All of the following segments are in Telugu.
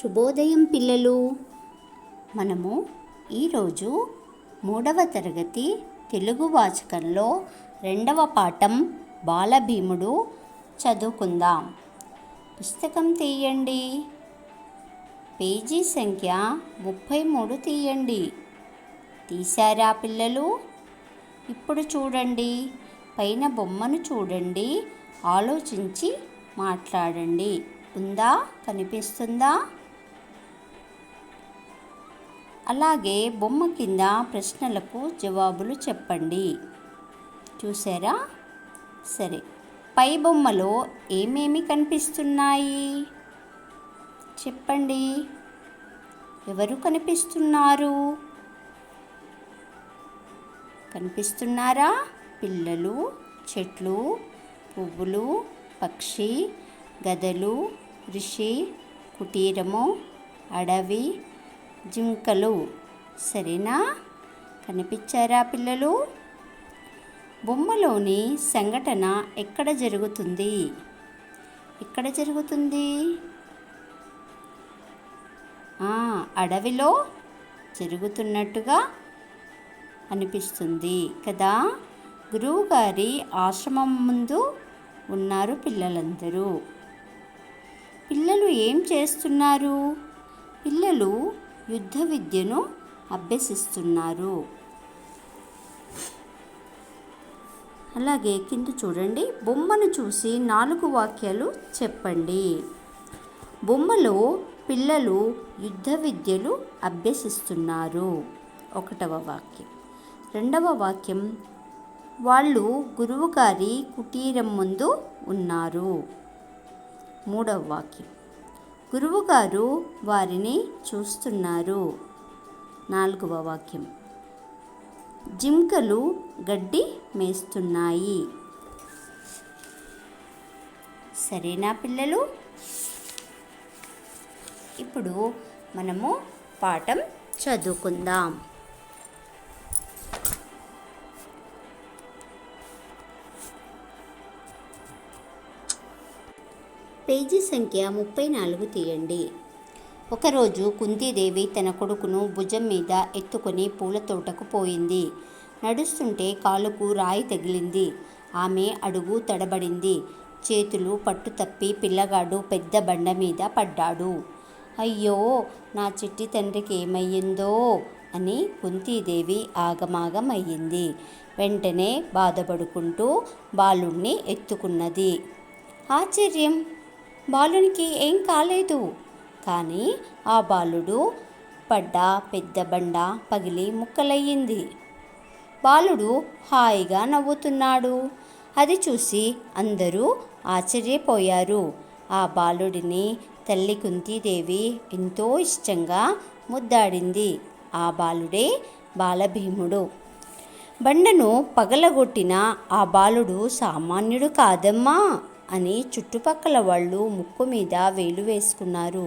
శుభోదయం పిల్లలు. మనము ఈరోజు 3వ తరగతి తెలుగు వాచకంలో 2వ పాఠం బాలభీముడు చదువుకుందాం. పుస్తకం తీయండి. పేజీ సంఖ్య 33 తీయండి. తీశారా పిల్లలు? ఇప్పుడు చూడండి, పైన బొమ్మను చూడండి, ఆలోచించి మాట్లాడండి. ఉందా? కనిపిస్తుందా? అలాగే బొమ్మ కింద ప్రశ్నలకు జవాబులు చెప్పండి. చూసారా? సరే, పై బొమ్మలో ఏమేమి కనిపిస్తున్నాయి చెప్పండి. ఎవరు కనిపిస్తున్నారు? కనిపిస్తున్నారా? పిల్లలు, చెట్లు, పువ్వులు, పక్షి, గదలు, ఋషి, కుటీరము, అడవి, జింకలు. సరేనా? కనిపించారా పిల్లలు? బొమ్మలోని సంఘటన ఎక్కడ జరుగుతుంది? ఎక్కడ జరుగుతుంది? అడవిలో జరుగుతున్నట్టుగా అనిపిస్తుంది కదా. గురువుగారి ఆశ్రమం ముందు ఉన్నారు పిల్లలందరూ. పిల్లలు ఏం చేస్తున్నారు? పిల్లలు యుద్ధ విద్యను అభ్యసిస్తున్నారు. అలాగే కింద చూడండి, బొమ్మను చూసి 4 వాక్యాలు చెప్పండి. బొమ్మలో పిల్లలు యుద్ధ విద్యలు అభ్యసిస్తున్నారు. 1వ వాక్యం. 2వ వాక్యం, వాళ్ళు గురువుగారి కుటీరం ముందు ఉన్నారు. 3వ వాక్యం, గురువుగారు వారిని చూస్తున్నారు. 4వ వాక్యం, జింకలు గడ్డి మేస్తున్నాయి. సరేనా పిల్లలు? ఇప్పుడు మనము పాఠం చదువుకుందాం. పేజీ సంఖ్య 34 తీయండి. ఒకరోజు కుంతీదేవి తన కొడుకును భుజం మీద ఎత్తుకొని పూల తోటకు పోయింది. నడుస్తుంటే కాలుకు రాయి తగిలింది. ఆమె అడుగు తడబడింది. చేతులు పట్టు తప్పి పిల్లగాడు పెద్ద బండ మీద పడ్డాడు. అయ్యో, నా చిట్టి తండ్రికి ఏమయ్యిందో అని కుంతీదేవి ఆగమాగమయ్యింది. వెంటనే బాధపడుకుంటూ బాలుణ్ణి ఎత్తుకున్నది. ఆశ్చర్యం! బాలునికి ఏం కాలేదు. కానీ ఆ బాలుడు పడ్డ పెద్ద బండ పగిలి ముక్కలయ్యింది. బాలుడు హాయిగా నవ్వుతున్నాడు. అది చూసి అందరూ ఆశ్చర్యపోయారు. ఆ బాలుడిని తల్లి కుంతీదేవి ఎంతో ఇష్టంగా ముద్దాడింది. ఆ బాలుడే బాలభీముడు. బండను పగలగొట్టిన ఆ బాలుడు సామాన్యుడు కాదమ్మా అని చుట్టుపక్కల వాళ్ళు ముక్కు మీద వేలు వేసుకున్నారు.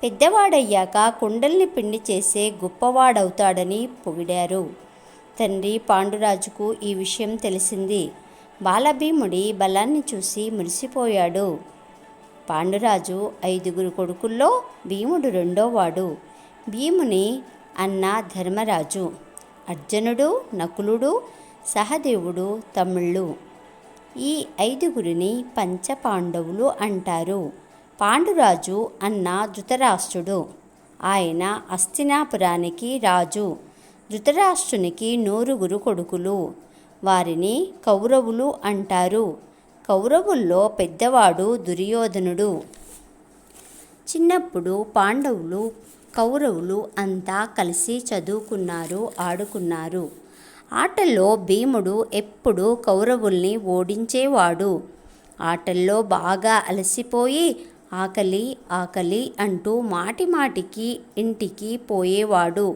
పెద్దవాడయ్యాక కొండల్ని పిండి చేసే గొప్పవాడవుతాడని పొగిడారు. తండ్రి పాండురాజుకు ఈ విషయం తెలిసింది. బాలభీముడి బలాన్ని చూసి మురిసిపోయాడు. పాండురాజు 5 కొడుకుల్లో భీముడు 2వవాడు. భీముని అన్న ధర్మరాజు, అర్జునుడు, నకులుడు, సహదేవుడు తమ్ముళ్ళు. ఈ 5 పంచపాండవులు అంటారు. పాండురాజు అన్న ధృతరాష్ట్రుడు. ఆయన హస్తినాపురానికి రాజు. ధృతరాష్ట్రునికి 9 కొడుకులు. వారిని కౌరవులు అంటారు. కౌరవుల్లో పెద్దవాడు దుర్యోధనుడు. చిన్నప్పుడు పాండవులు, కౌరవులు అంతా కలిసి చదువుకున్నారు, ఆడుకున్నారు. ఆటల్లో భీముడు ఎప్పుడూ కౌరవుల్ని ఓడించేవాడు. ఆటల్లో బాగా అలసిపోయి ఆకలి ఆకలి అంటూ మాటిమాటికి ఇంటికి పోయేవాడు.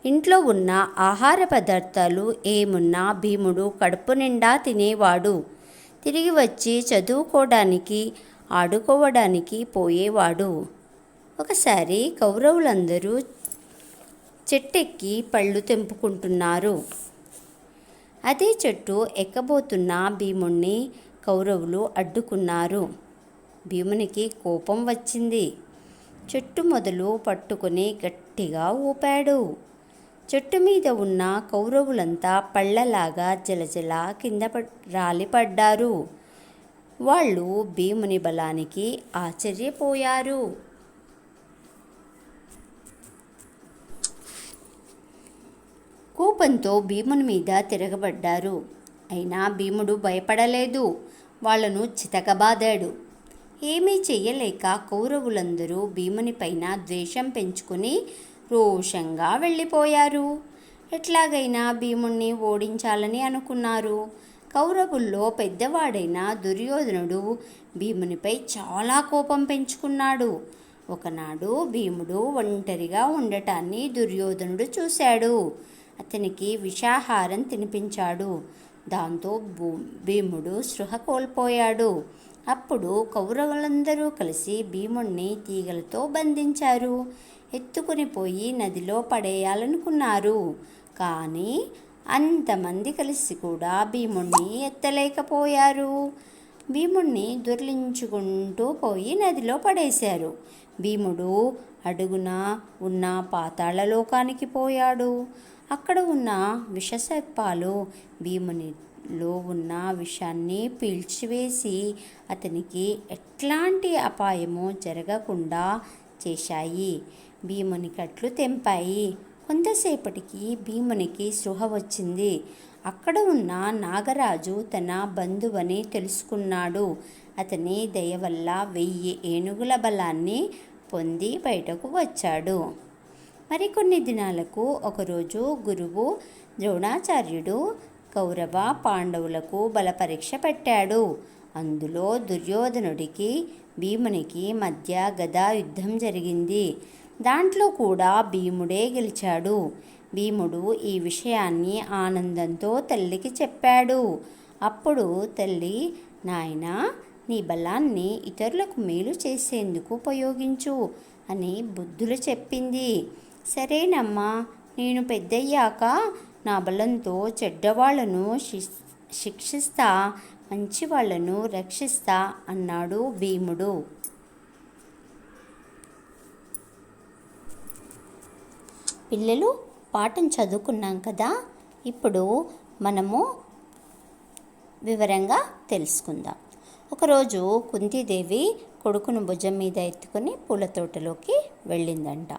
ఇంట్లో ఉన్న ఆహార పదార్థాలు ఏమున్నా భీముడు కడుపు నిండా తినేవాడు. తిరిగి వచ్చి చదువుకోవడానికి, ఆడుకోవడానికి పోయేవాడు. ఒకసారి కౌరవులందరూ చెట్టెక్కి పళ్ళు తెంపుకుంటున్నారు. అదే చెట్టు ఎక్కబోతున్న భీముణ్ణి కౌరవులు అడ్డుకున్నారు. భీమునికి కోపం వచ్చింది. చెట్టు మొదలు పట్టుకుని గట్టిగా ఊపాడు. చెట్టు మీద ఉన్న కౌరవులంతా పళ్ళలాగా జలజల కింద రాలిపడ్డారు. వాళ్ళు భీముని బలానికి ఆశ్చర్యపోయారు. కోపంతో భీముని మీద తిరగబడ్డారు. అయినా భీముడు భయపడలేదు. వాళ్లను చితకబాదాడు. ఏమీ చెయ్యలేక కౌరవులందరూ భీముని పైన ద్వేషం పెంచుకుని రోషంగా వెళ్ళిపోయారు. ఎట్లాగైనా భీముణ్ణి ఓడించాలని అనుకున్నారు. కౌరవుల్లో పెద్దవాడైన దుర్యోధనుడు భీమునిపై చాలా కోపం పెంచుకున్నాడు. ఒకనాడు భీముడు ఒంటరిగా ఉండటాన్ని దుర్యోధనుడు చూశాడు. అతనికి విషాహారం తినిపించాడు. దాంతో భీముడు స్పృహ కోల్పోయాడు. అప్పుడు కౌరవులందరూ కలిసి భీముణ్ణి తీగలతో బంధించారు. ఎత్తుకుని పోయి నదిలో పడేయాలనుకున్నారు. కానీ అంతమంది కలిసి కూడా భీముణ్ణి ఎత్తలేకపోయారు. భీముణ్ణి దొర్లించుకుంటూ పోయి నదిలో పడేశారు. భీముడు అడుగున ఉన్న పాతాళలోకానికి పోయాడు. అక్కడ ఉన్న విషసర్పాలు భీమునిలో ఉన్న విషాన్ని పీల్చివేసి అతనికి ఎట్లాంటి అపాయమో జరగకుండా చేశాయి. భీముని కట్లు తెంపాయి. కొంతసేపటికి భీమునికి స్పృహ వచ్చింది. అక్కడ ఉన్న నాగరాజు తన బంధువని తెలుసుకున్నాడు. అతని దయ వల్ల 1000 ఏనుగుల బలాన్ని పొంది బయటకు వచ్చాడు. మరికొన్ని దినాలకు ఒకరోజు గురువు ద్రోణాచార్యుడు కౌరవ పాండవులకు బలపరీక్ష పెట్టాడు. అందులో దుర్యోధనుడికి భీమునికి మధ్య గదా యుద్ధం జరిగింది. దాంట్లో కూడా భీముడే గెలిచాడు. భీముడు ఈ విషయాన్ని ఆనందంతో తల్లికి చెప్పాడు. అప్పుడు తల్లి, నాయనా, నీ బలాన్ని ఇతరులకు మేలు చేసేందుకు ఉపయోగించు అని బుద్ధులు చెప్పింది. సరేనమ్మా, నేను పెద్దయ్యాక నా బలంతో చెడ్డవాళ్లను శిక్షిస్తా, మంచివాళ్లను రక్షిస్తా అన్నాడు భీముడు. పిల్లలు, పాఠం చదువుకున్నాం కదా. ఇప్పుడు మనము వివరంగా తెలుసుకుందాం. ఒకరోజు కుంతీదేవి కొడుకును భుజం మీద ఎత్తుకొని పూల తోటలోకి వెళ్ళిందంట.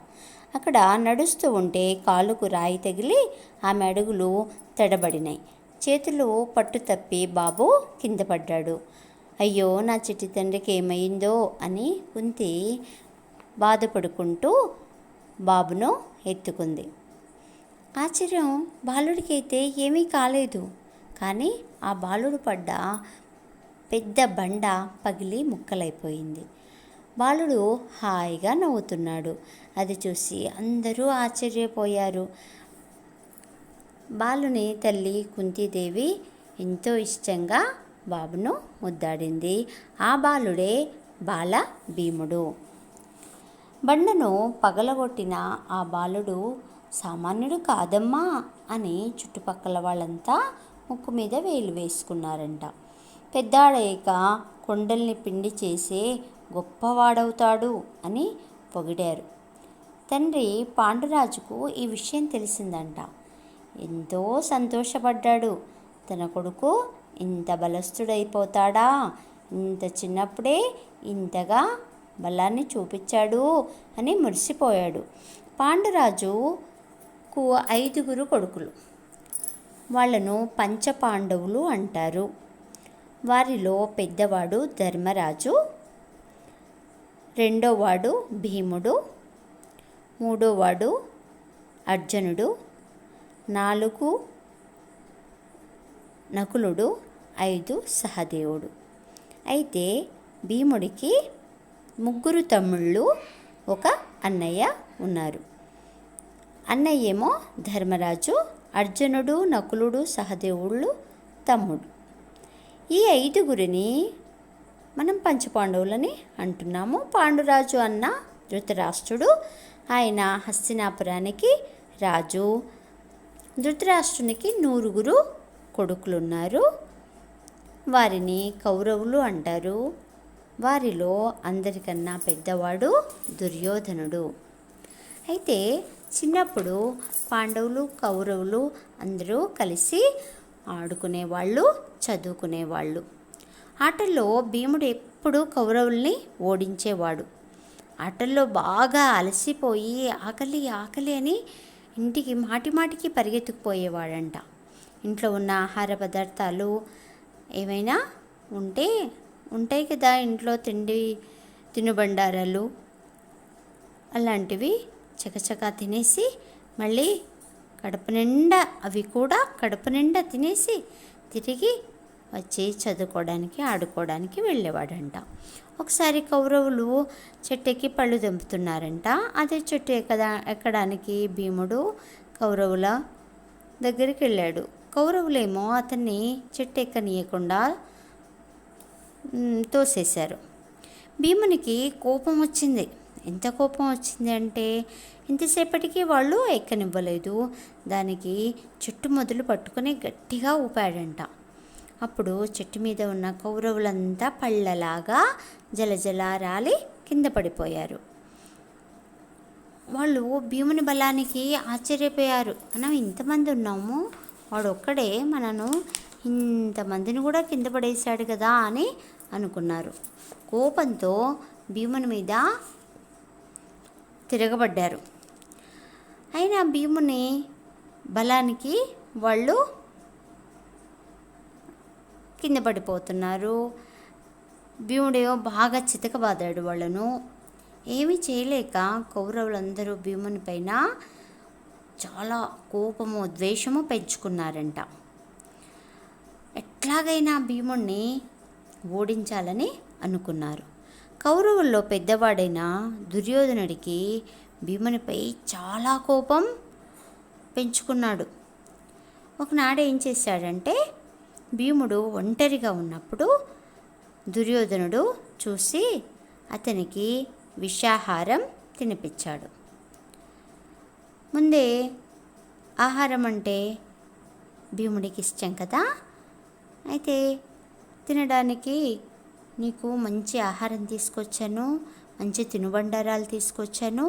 అక్కడ నడుస్తూ ఉంటే కాలుకు రాయి తగిలి ఆమె అడుగులు తడబడినాయి. చేతులు పట్టు తప్పి బాబు కింద పడ్డాడు. అయ్యో, నా చిట్టి తండ్రికి ఏమైందో అని కుంతి బాధపడుకుంటూ బాబును ఎత్తుకుంది. ఆశ్చర్యం, బాలుడికైతే ఏమీ కాలేదు. కానీ ఆ బాలుడు పడ్డ పెద్ద బండ పగిలి ముక్కలైపోయింది. బాలుడు హాయిగా నవ్వుతున్నాడు. అది చూసి అందరూ ఆశ్చర్యపోయారు. బాలుని తల్లి కుంతీదేవి ఎంతో ఇష్టంగా బాబును ముద్దాడింది. ఆ బాలుడే బాల భీముడు. బండను పగలగొట్టిన ఆ బాలుడు సామాన్యుడు కాదమ్మా అని చుట్టుపక్కల వాళ్ళంతా ముక్కు మీద వేలు వేసుకున్నారంట. పెద్దాడయ్యాక కొండల్ని పిండి చేసే గొప్పవాడవుతాడు అని పొగిడారు. తండ్రి పాండురాజుకు ఈ విషయం తెలిసిందంట. ఎంతో సంతోషపడ్డాడు. తన కొడుకు ఇంత బలస్థుడైపోతాడా, ఇంత చిన్నప్పుడే ఇంతగా బలాన్ని చూపించాడు అని మురిసిపోయాడు. పాండురాజుకు 5 కొడుకులు. వాళ్ళను పంచపాండవులు అంటారు. వారిలో పెద్దవాడు ధర్మరాజు, రెండోవాడు భీముడు, మూడోవాడు అర్జునుడు, 4 నకులుడు, 5 సహదేవుడు. అయితే భీముడికి 3 తమ్ముళ్ళు, 1 అన్నయ్య ఉన్నారు. అన్నయ్య ఏమో ధర్మరాజు, అర్జునుడు, నకులుడు, సహదేవుళ్ళు తమ్ముడు. ఈ 5 మనం పంచపాండవులని అంటున్నాము. పాండురాజు అన్న ధృతరాష్ట్రుడు, ఆయన హస్తినాపురానికి రాజు. ధృతరాష్ట్రునికి 100 కొడుకులున్నారు. వారిని కౌరవులు అంటారు. వారిలో అందరికన్నా పెద్దవాడు దుర్యోధనుడు. అయితే చిన్నప్పుడు పాండవులు కౌరవులు అందరూ కలిసి ఆడుకునేవాళ్ళు, చదువుకునేవాళ్ళు. ఆటల్లో భీముడు ఎప్పుడూ కౌరవుల్ని ఓడించేవాడు. ఆటల్లో బాగా అలసిపోయి ఆకలి ఆకలి అని ఇంటికి మాటిమాటికి పరిగెత్తుకుపోయేవాడంట. ఇంట్లో ఉన్న ఆహార పదార్థాలు ఏమైనా ఉంటాయి కదా, ఇంట్లో తినుబండారాలు అలాంటివి చకచకా తినేసి మళ్ళీ కడుపు నిండా తినేసి తిరిగి వచ్చి చదువుకోవడానికి ఆడుకోవడానికి వెళ్ళేవాడంట. ఒకసారి కౌరవులు చెట్టెక్కి పళ్ళు తెంపుతున్నారంట. అదే చెట్టు ఎక్కడానికి భీముడు కౌరవుల దగ్గరికి వెళ్ళాడు. కౌరవులేమో అతన్ని చెట్టు ఎక్కనీయకుండా తోసేశారు. భీమునికి కోపం వచ్చింది. ఎంత కోపం వచ్చింది అంటే ఇంతసేపటికి వాళ్ళు ఎక్కనివ్వలేదు. దానికి చెట్టు మొదలు పట్టుకొని గట్టిగా ఊపాడంట. అప్పుడు చెట్టు మీద ఉన్న కౌరవులంతా పళ్ళలాగా జలజల రాలి కింద పడిపోయారు. వాళ్ళు భీముని బలానికి ఆశ్చర్యపోయారు. మనం ఇంతమంది ఉన్నాము, వాడు ఒక్కడే మనను ఇంతమందిని కూడా కింద పడేశాడు కదా అని అనుకున్నారు. కోపంతో భీముని మీద తిరగబడ్డారు. అయినా భీముని బలానికి వాళ్ళు కింద పడిపోతున్నారు. భీముడేమో బాగా చితకబాదాడు వాళ్ళను. ఏమీ చేయలేక కౌరవులందరూ భీముని పైన చాలా కోపము ద్వేషము పెంచుకున్నారంట. ఎట్లాగైనా భీముణ్ణి ఓడించాలని అనుకున్నారు. కౌరవుల్లో పెద్దవాడైన దుర్యోధనుడికి భీమునిపై చాలా కోపం పెంచుకున్నాడు. ఒకనాడు ఏం చేశాడంటే, భీముడు ఒంటరిగా ఉన్నప్పుడు దుర్యోధనుడు చూసి అతనికి విషాహారం తినిపించాడు. ముందే ఆహారం అంటే భీముడికి ఇష్టం కదా. అయితే తినడానికి నీకు మంచి ఆహారం తీసుకొచ్చాను, మంచి తినుబండారాలు తీసుకొచ్చాను,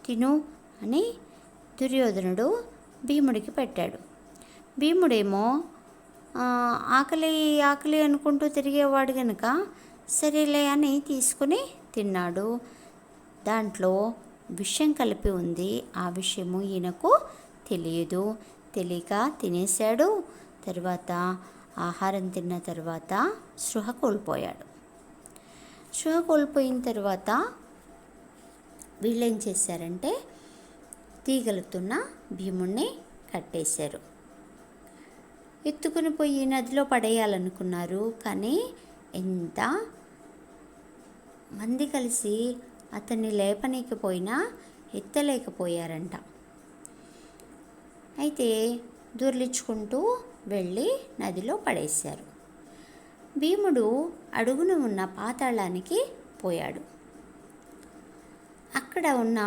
తిను అని దుర్యోధనుడు భీముడికి పెట్టాడు. భీముడేమో ఆకలి ఆకలి అనుకుంటూ తిరిగేవాడు కనుక సరేలే అని తీసుకుని తిన్నాడు. దాంట్లో విషం కలిపి ఉంది. ఆ విషయము ఈయనకు తెలియక తినేశాడు. తర్వాత ఆహారం తిన్న తర్వాత స్పృహ కోల్పోయాడు. స్పృహ కోల్పోయిన తర్వాత వీళ్ళేం చేశారంటే తీగలుతున్న భీముణ్ణి కట్టేశారు. ఎత్తుకుని పోయి నదిలో పడేయాలనుకున్నారు. కానీ ఎంత మంది కలిసి అతన్ని లేపనీకపోయినా ఎత్తలేకపోయారంట. అయితే దొర్లించుకుంటూ వెళ్ళి నదిలో పడేశారు. భీముడు అడుగున ఉన్న పాతాళానికి పోయాడు. అక్కడ ఉన్న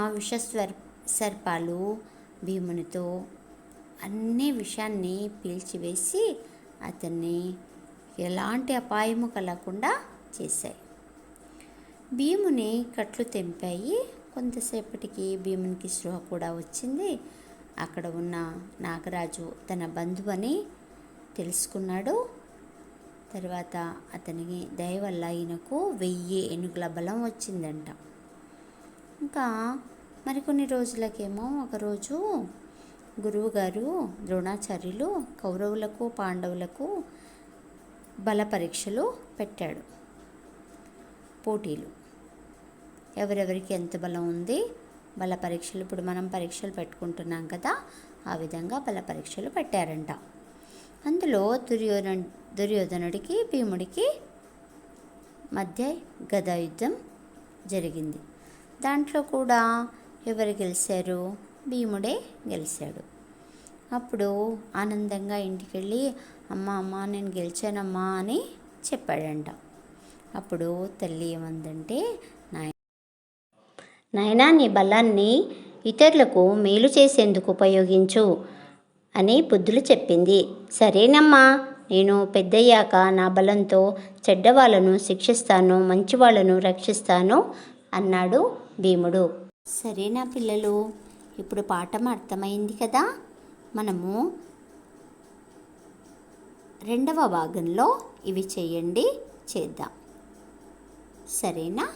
సర్పాలు భీమునితో అన్ని విషాన్ని పీల్చివేసి అతన్ని ఎలాంటి అపాయము కలగకుండా చేశాయి. భీముని కట్లు తెంపాయి. కొంతసేపటికి భీమునికి స్పృహ కూడా వచ్చింది. అక్కడ ఉన్న నాగరాజు తన బంధువని తెలుసుకున్నాడు. తర్వాత అతనికి దయ వల్ల ఈయనకు 1000 ఏనుగుల బలం వచ్చిందంట. ఇంకా మరికొన్ని రోజులకేమో ఒకరోజు గురువుగారు ద్రోణాచార్యులు కౌరవులకు పాండవులకు బల పరీక్షలు పెట్టాడు. పోటీలు, ఎవరెవరికి ఎంత బలం ఉంది బల పరీక్షలు. ఇప్పుడు మనం పరీక్షలు పెట్టుకుంటున్నాం కదా, ఆ విధంగా బల పరీక్షలు పెట్టారంట. అందులో దుర్యోధనుడికి భీముడికి మధ్య గదా యుద్ధం జరిగింది. దాంట్లో కూడా ఎవరు గెలిచారు? భీముడే గెలిచాడు. అప్పుడు ఆనందంగా ఇంటికి వెళ్ళి అమ్మ నేను గెలిచానమ్మా అని చెప్పాడంట. అప్పుడు తల్లి ఏమందంటే, నాయనా నీ బలాన్ని ఇతరులకు మేలు చేసేందుకు ఉపయోగించు అని బుద్ధులు చెప్పింది. సరేనమ్మా నేను పెద్దయ్యాక నా బలంతో చెడ్డవాళ్ళను శిక్షిస్తాను, మంచివాళ్ళను రక్షిస్తాను అన్నాడు భీముడు. సరేనా పిల్లలు, ఇప్పుడు పాఠం అర్థమైంది కదా. మనము రెండవ భాగంలో ఇవి చేద్దాం. సరేనా?